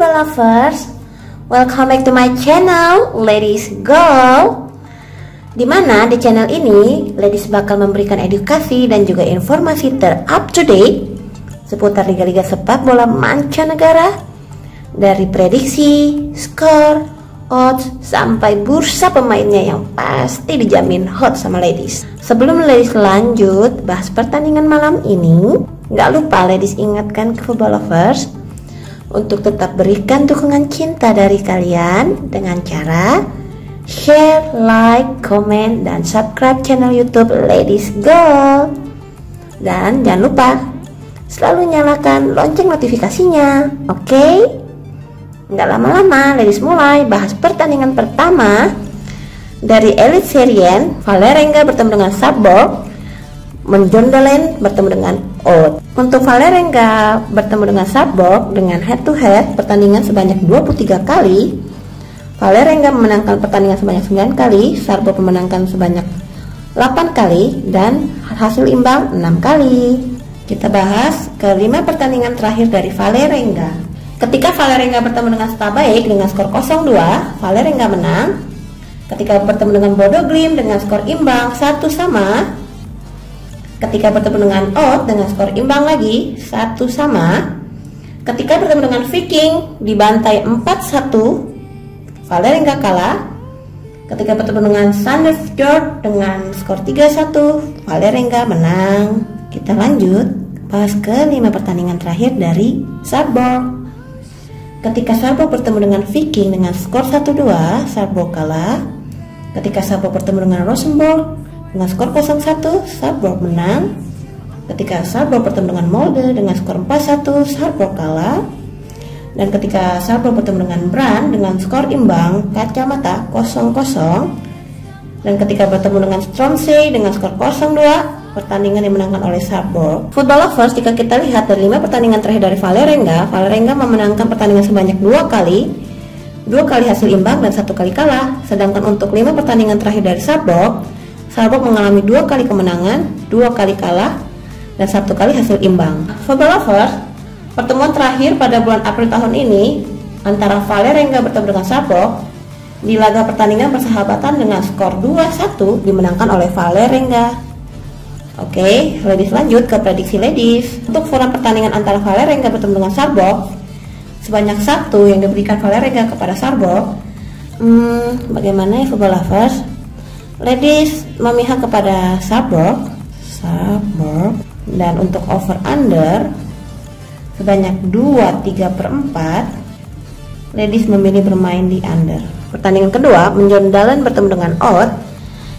football lovers, welcome back to my channel Ladies Go. Dimana di channel ini Ladies bakal memberikan edukasi dan juga informasi ter-up to date seputar liga-liga sepak bola mancanegara, dari prediksi, skor, odds, sampai bursa pemainnya yang pasti dijamin hot sama Ladies. Sebelum Ladies lanjut bahas pertandingan malam ini, gak lupa Ladies ingatkan ke football lovers untuk tetap berikan dukungan cinta dari kalian dengan cara share, like, komen, dan subscribe channel YouTube Ladies Go. Dan jangan lupa selalu nyalakan lonceng notifikasinya, oke? Nggak lama-lama, Ladies mulai bahas pertandingan pertama dari Elite Serien. Vålerenga bertemu dengan Sarpsborg, Midtjylland bertemu dengan Odd. Untuk Vålerenga bertemu dengan Sarpsborg dengan head to head pertandingan sebanyak 23 kali. Vålerenga memenangkan pertandingan sebanyak 9 kali, Sarpsborg memenangkan sebanyak 8 kali, dan hasil imbang 6 kali. Kita bahas ke-5 pertandingan terakhir dari Vålerenga. Ketika Vålerenga bertemu dengan Stabæk dengan skor 0-2, Vålerenga menang. Ketika bertemu dengan Bodo Glimt dengan skor imbang 1-1. Ketika bertemu dengan Odd dengan skor imbang lagi 1-1. Ketika bertemu dengan Viking dibantai 4-1, Vålerenga kalah. Ketika bertemu dengan Sandefjord dengan skor 3-1, Vålerenga menang. Kita lanjut bahas ke-5 pertandingan terakhir dari Sarpsborg. Ketika Sarpsborg bertemu dengan Viking dengan skor 1-2, Sarpsborg kalah. Ketika Sarpsborg bertemu dengan Rosenborg dengan skor 0-1, Sarpsborg menang. Ketika Sarpsborg bertemu dengan Molde dengan skor 4-1, Sarpsborg kalah. Dan ketika Sarpsborg bertemu dengan Brann dengan skor imbang kacamata 0-0. Dan ketika bertemu dengan Strømsø dengan skor 0-2, pertandingan dimenangkan oleh Sarpsborg. Football lovers, jika kita lihat dari 5 pertandingan terakhir dari Vålerenga memenangkan pertandingan sebanyak 2 kali, 2 kali hasil imbang dan 1 kali kalah. Sedangkan untuk 5 pertandingan terakhir dari Sarpsborg mengalami 2 kali kemenangan, 2 kali kalah, dan 1 kali hasil imbang. Football lovers, pertemuan terakhir pada bulan April tahun ini antara Vålerenga bertemu dengan Sarpsborg di laga pertandingan persahabatan dengan skor 2-1 dimenangkan oleh Vålerenga. Oke, Ladies lanjut ke prediksi Ladies. Untuk forum pertandingan antara Vålerenga bertemu dengan Sarpsborg, sebanyak 1 yang diberikan Vålerenga kepada Sarpsborg. Bagaimana ya football lovers? Ladies memihak kepada Sarpsborg. Dan untuk over under sebanyak 2/3/4, Ladies memilih bermain di under. Pertandingan kedua, Midtjylland bertemu dengan Odd,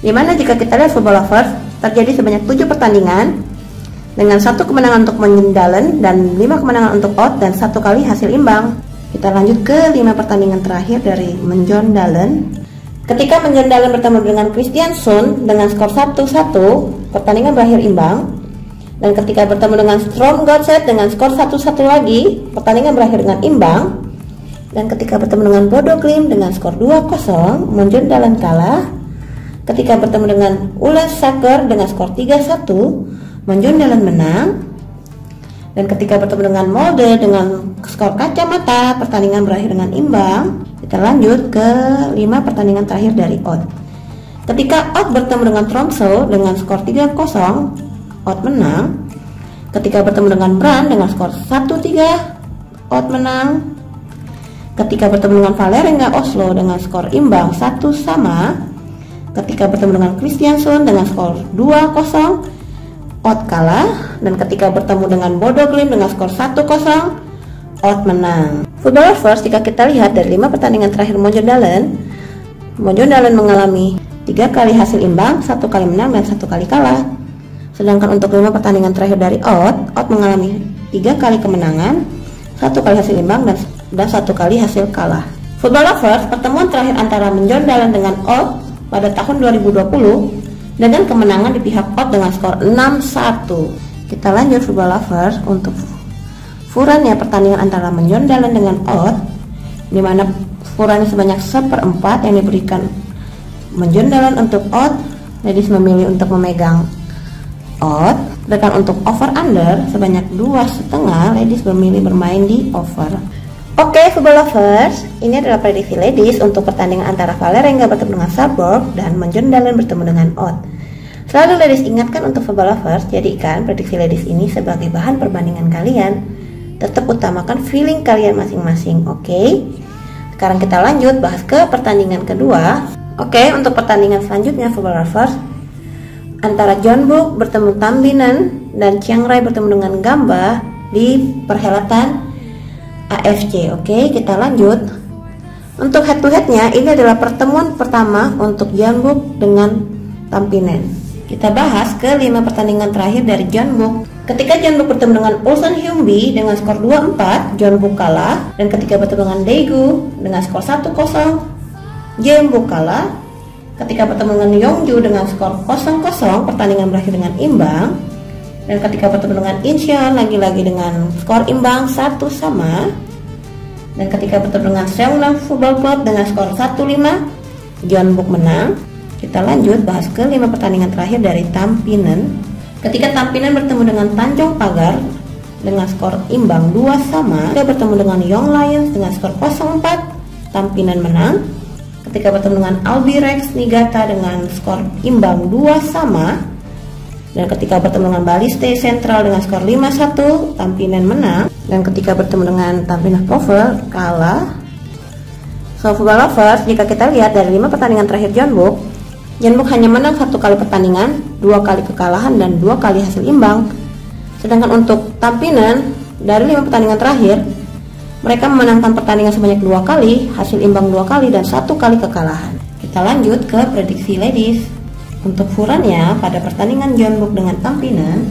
dimana jika kita lihat football lovers, terjadi sebanyak 7 pertandingan dengan 1 kemenangan untuk Midtjylland dan 5 kemenangan untuk Odd dan 1 kali hasil imbang. Kita lanjut ke 5 pertandingan terakhir dari Midtjylland. Ketika Midtjylland bertemu dengan Kristiansund dengan skor 1-1, pertandingan berakhir imbang. Dan ketika bertemu dengan Strømsgodset dengan skor 1-1 lagi, pertandingan berakhir dengan imbang. Dan ketika bertemu dengan Bodo Glimt dengan skor 2-0, Midtjylland kalah. Ketika bertemu dengan Ullensaker dengan skor 3-1, Midtjylland menang. Dan ketika bertemu dengan Molde dengan skor kacamata, pertandingan berakhir dengan imbang. Kita lanjut ke 5 pertandingan terakhir dari Odd. Ketika Odd bertemu dengan Tromsø dengan skor 3-0, Odd menang. Ketika bertemu dengan Brann dengan skor 1-3, Odd menang. Ketika bertemu dengan Vålerenga Oslo dengan skor imbang 1-1, ketika bertemu dengan Kristiansund dengan skor 2-0, Odd kalah. Dan ketika bertemu dengan Bodo Glimt dengan skor 1-0, Odd menang. Football lovers, jika kita lihat dari 5 pertandingan terakhir Midtjylland mengalami 3 kali hasil imbang, 1 kali menang dan 1 kali kalah. Sedangkan untuk 5 pertandingan terakhir dari Odd mengalami 3 kali kemenangan, 1 kali hasil imbang dan 1 kali hasil kalah. Football lovers, pertemuan terakhir antara Midtjylland dengan Odd pada tahun 2020 dengan kemenangan di pihak Odd dengan skor 6-1. Kita lanjut football lovers untuk furannya pertandingan antara Midtjylland dengan Odd, di mana furannya sebanyak 1/4 yang diberikan Midtjylland untuk Odd. Ladies memilih untuk memegang Odd. Sedangkan untuk over under sebanyak 2,5, Ladies memilih bermain di over. Oke, football lovers, ini adalah prediksi ladies untuk pertandingan antara Vålerenga bertemu dengan Sarpsborg dan Mjøndalen bertemu dengan Odd. Selalu ladies ingatkan untuk football lovers, jadikan prediksi ladies ini sebagai bahan perbandingan kalian. Tetap utamakan feeling kalian masing-masing, oke? Sekarang kita lanjut bahas ke pertandingan kedua. Oke, untuk pertandingan selanjutnya football lovers, antara Jeonbuk bertemu Tampinen dan Chiang Rai bertemu dengan Gamba di perhelatan AFC. Oke, kita lanjut. Untuk head to headnya, ini adalah pertemuan pertama untuk Jeonbuk dengan Tampinen. Kita bahas ke 5 pertandingan terakhir dari Jeonbuk. Ketika Jeonbuk bertemu dengan Ulsan Hyundai dengan skor 2-4, Jeonbuk kalah. Dan ketika bertemu dengan Daegu dengan skor 1-0, Jeonbuk kalah. Ketika bertemu dengan Yeongju dengan skor 0-0, pertandingan berakhir dengan imbang. Dan ketika bertemu dengan Incheon lagi-lagi dengan skor imbang 1-1. Dan ketika bertemu dengan Seongnam Football Club dengan skor 1-5, Jeonbuk menang. Kita lanjut bahas ke 5 pertandingan terakhir dari Tampinen. Ketika Tampinen bertemu dengan Tanjung Pagar dengan skor imbang 2-2, ketika bertemu dengan Young Lions dengan skor 0-4, Tampinen menang. Ketika bertemu dengan Albirex Niigata dengan skor imbang 2-2, dan ketika bertemu dengan Baliste Central dengan skor 5-1, Tampinen menang. Dan ketika bertemu dengan Tampines Power kalah. So football lovers, jika kita lihat dari 5 pertandingan terakhir Jeonbuk hanya menang 1 kali pertandingan, 2 kali kekalahan dan 2 kali hasil imbang. Sedangkan untuk Tampinen dari 5 pertandingan terakhir, mereka memenangkan pertandingan sebanyak 2 kali, hasil imbang 2 kali dan 1 kali kekalahan. Kita lanjut ke prediksi ladies. Untuk furannya pada pertandingan Jeonbuk dengan Tampinen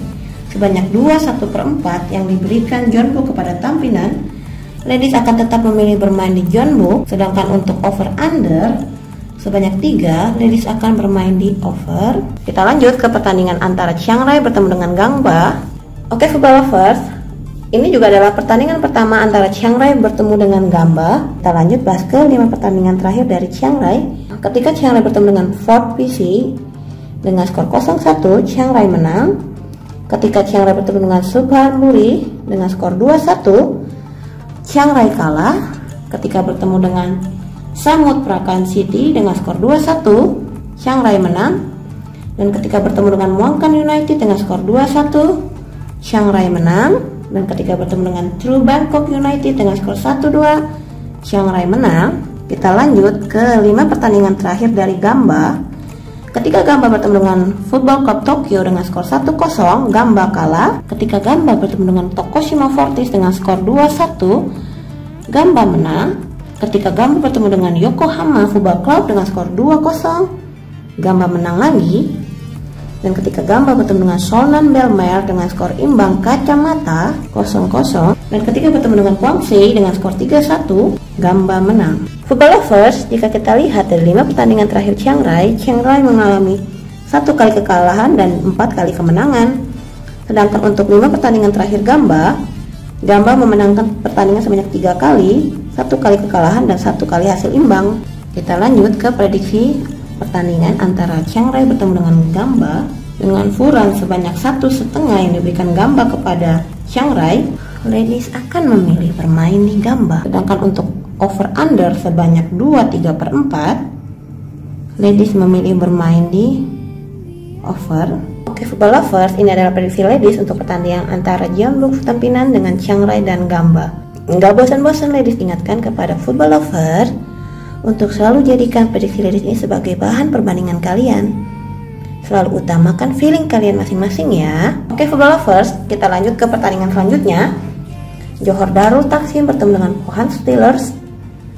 sebanyak 2/1/4 yang diberikan Jeonbuk kepada Tampinen, ladies akan tetap memilih bermain di Jeonbuk. Sedangkan untuk over under sebanyak 3, ladies akan bermain di over. Kita lanjut ke pertandingan antara Chiang Rai bertemu dengan Gangba. Oke football lovers, ini juga adalah pertandingan pertama antara Chiang Rai bertemu dengan Gamba. Kita lanjut bahas ke 5 pertandingan terakhir dari Chiang Rai. Ketika Chiang Rai bertemu dengan Ford PC dengan skor 0-1, Chiang Rai menang. Ketika Chiang Rai bertemu dengan Suphanburi dengan skor 2-1, Chiang Rai kalah. Ketika bertemu dengan Samut Prakan City dengan skor 2-1, Chiang Rai menang. Dan ketika bertemu dengan Muangkan United dengan skor 2-1, Chiang Rai menang. Dan ketika bertemu dengan True Bangkok United dengan skor 1-2, Chiang Rai menang. Kita lanjut ke 5 pertandingan terakhir dari Gamba. Ketika Gamba bertemu dengan Football Club Tokyo dengan skor 1-0, Gamba kalah. Ketika Gamba bertemu dengan Tokushima Fortis dengan skor 2-1, Gamba menang. Ketika Gamba bertemu dengan Yokohama Football Club dengan skor 2-0, Gamba menang lagi. Dan ketika Gamba bertemu dengan Solnan Belmer dengan skor imbang kacamata 0-0, dan ketika bertemu dengan Kwangsei dengan skor 3-1, Gamba menang. Football lovers, jika kita lihat dari 5 pertandingan terakhir Chiang Rai mengalami 1 kali kekalahan dan 4 kali kemenangan. Sedangkan untuk 5 pertandingan terakhir Gamba memenangkan pertandingan sebanyak 3 kali, 1 kali kekalahan dan 1 kali hasil imbang. Kita lanjut ke prediksi pertandingan antara Chiang Rai bertemu dengan Gamba. Dengan furan sebanyak 1,5 yang diberikan Gamba kepada Chiang Rai, ladies akan memilih bermain di Gamba. Sedangkan untuk over under sebanyak 2/3/4, ladies memilih bermain di over. Oke football lovers, ini adalah prediksi ladies untuk pertandingan antara Jeonbuk Tampinen dengan Chiang Rai dan Gamba. Nggak bosan-bosan ladies ingatkan kepada football lovers untuk selalu jadikan prediksi ladies ini sebagai bahan perbandingan kalian. Selalu utamakan feeling kalian masing-masing ya. Oke football lovers, kita lanjut ke pertandingan selanjutnya. Johor Darul Taksim bertemu dengan Pohang Steelers,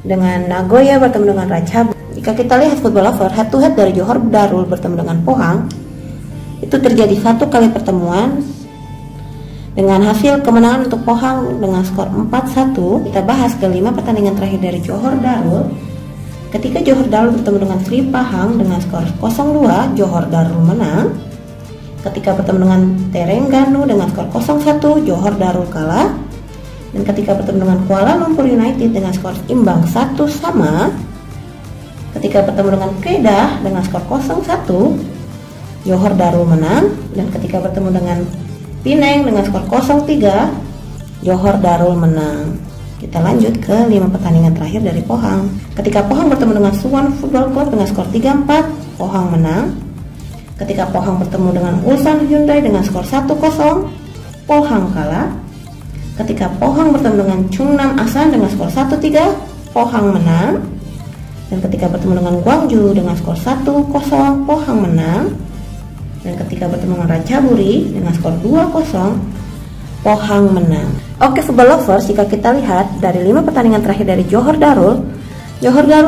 dengan Nagoya bertemu dengan Ratchaburi. Jika kita lihat football lover, head to head dari Johor Darul bertemu dengan Pohang, itu terjadi 1 kali pertemuan dengan hasil kemenangan untuk Pohang dengan skor 4-1. Kita bahas ke 5 pertandingan terakhir dari Johor Darul. Ketika Johor Darul bertemu dengan Sri Pahang dengan skor 0-2, Johor Darul menang. Ketika bertemu dengan Terengganu dengan skor 0-1, Johor Darul kalah. Dan ketika bertemu dengan Kuala Lumpur United dengan skor imbang 1-1, ketika bertemu dengan Kedah dengan skor 0-1, Johor Darul menang. Dan ketika bertemu dengan Penang dengan skor 0-3, Johor Darul menang. Kita lanjut ke 5 pertandingan terakhir dari Pohang. Ketika Pohang bertemu dengan Suwon Football Club dengan skor 3-4, Pohang menang. Ketika Pohang bertemu dengan Ulsan Hyundai dengan skor 1-0, Pohang kalah. Ketika Pohang bertemu dengan Chungnam Asan dengan skor 1-3, Pohang menang. Dan ketika bertemu dengan Gwangju dengan skor 1-0, Pohang menang. Dan ketika bertemu dengan Ratchaburi dengan skor 2-0, Pohang menang. Oke football lovers, jika kita lihat dari 5 pertandingan terakhir dari Johor Darul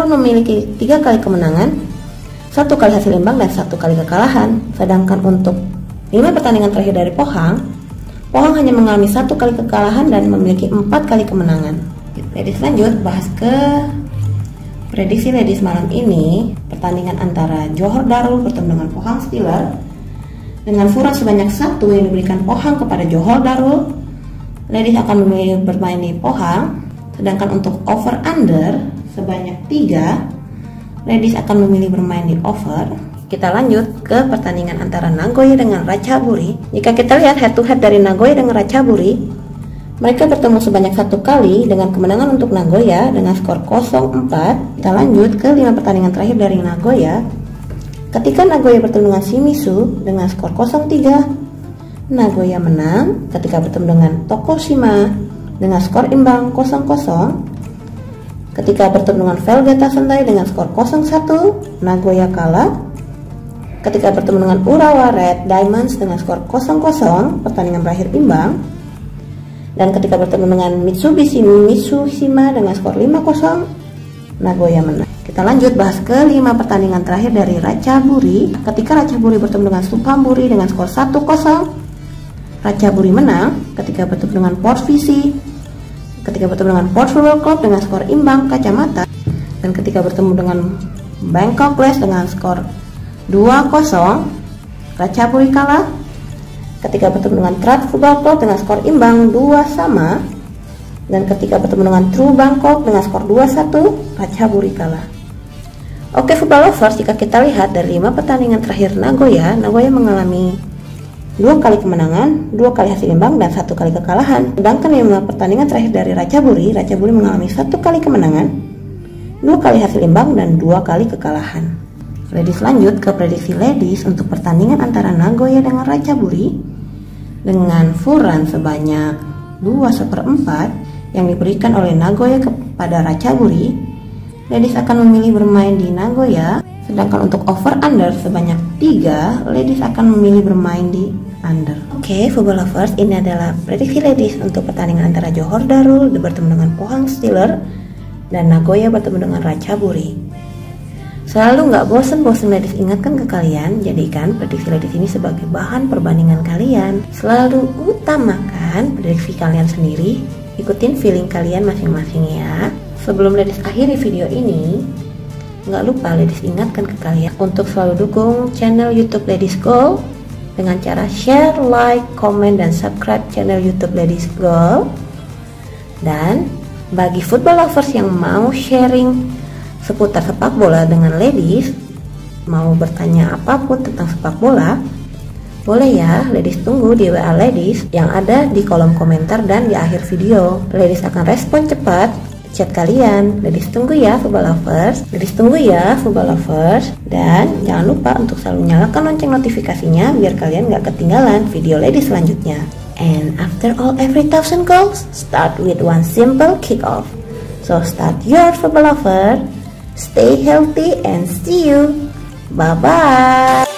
memiliki 3 kali kemenangan, 1 kali hasil imbang dan 1 kali kekalahan. Sedangkan untuk 5 pertandingan terakhir dari Pohang hanya mengalami 1 kali kekalahan dan memiliki 4 kali kemenangan. Ladies, lanjut bahas ke prediksi ladies malam ini. Pertandingan antara Johor Darul bertemu dengan Pohang Steelers dengan furan sebanyak 1 yang diberikan Pohang kepada Johor Darul. Ladies akan memilih bermain di Pohang. Sedangkan untuk over under sebanyak 3, ladies akan memilih bermain di over. Kita lanjut ke pertandingan antara Nagoya dengan Ratchaburi. Jika kita lihat head to head dari Nagoya dengan Ratchaburi, mereka bertemu sebanyak 1 kali dengan kemenangan untuk Nagoya dengan skor 0-4. Kita lanjut ke 5 pertandingan terakhir dari Nagoya. Ketika Nagoya bertemu dengan Shimizu dengan skor 0-3, Nagoya menang. Ketika bertemu dengan Tokushima dengan skor imbang 0-0, ketika bertemu dengan Velgeta Sendai dengan skor 0-1, Nagoya kalah. Ketika bertemu dengan Urawa Red Diamonds dengan skor 0-0, pertandingan berakhir imbang. Dan ketika bertemu dengan Mitsubishi Mitsushima dengan skor 5-0, Nagoya menang. Kita lanjut bahas ke 5 pertandingan terakhir dari Ratchaburi. Ketika Ratchaburi bertemu dengan Suphanburi dengan skor 1-0, Ratchaburi menang. Ketika bertemu dengan Port Visi, ketika bertemu dengan Port Football Club dengan skor imbang kacamata, dan ketika bertemu dengan Bangkok Glass dengan skor 2-0, Ratchaburi kalah. Ketika bertemu dengan Trat Football Club dengan skor imbang 2-2, dan ketika bertemu dengan True Bangkok dengan skor 2-1, Ratchaburi kalah. Oke football lovers, jika kita lihat dari 5 pertandingan terakhir Nagoya mengalami 2 kali kemenangan, 2 kali hasil imbang, dan 1 kali kekalahan. Sedangkan 5 pertandingan terakhir dari Ratchaburi mengalami 1 kali kemenangan, 2 kali hasil imbang, dan 2 kali kekalahan. Ladies, lanjut ke prediksi ladies untuk pertandingan antara Nagoya dengan Ratchaburi. Dengan furan sebanyak 2/4 yang diberikan oleh Nagoya kepada Ratchaburi, ladies akan memilih bermain di Nagoya. Sedangkan untuk over under sebanyak 3, ladies akan memilih bermain di under. Oke football lovers, ini adalah prediksi ladies untuk pertandingan antara Johor Darul bertemu dengan Pohang Steelers dan Nagoya bertemu dengan Ratchaburi. Selalu nggak bosen-bosen ladies ingatkan ke kalian, jadikan prediksi ladies ini sebagai bahan perbandingan kalian. Selalu utamakan prediksi kalian sendiri, ikutin feeling kalian masing-masing ya. Sebelum ladies akhiri video ini, nggak lupa ladies ingatkan ke kalian untuk selalu dukung channel YouTube Ladies Goal dengan cara share, like, komen, dan subscribe channel YouTube Ladies Goal. Dan bagi football lovers yang mau sharing seputar sepak bola dengan ladies, mau bertanya apapun tentang sepak bola, boleh ya ladies tunggu di WA ladies yang ada di kolom komentar dan di akhir video. Ladies akan respon cepat chat kalian. Ladies tunggu ya football lovers. Ladies tunggu ya football lovers. Dan jangan lupa untuk selalu nyalakan lonceng notifikasinya biar kalian gak ketinggalan video ladies selanjutnya. And after all every 1,000 goals start with one simple kick off. So start your football lover. Stay healthy and see you. Bye bye.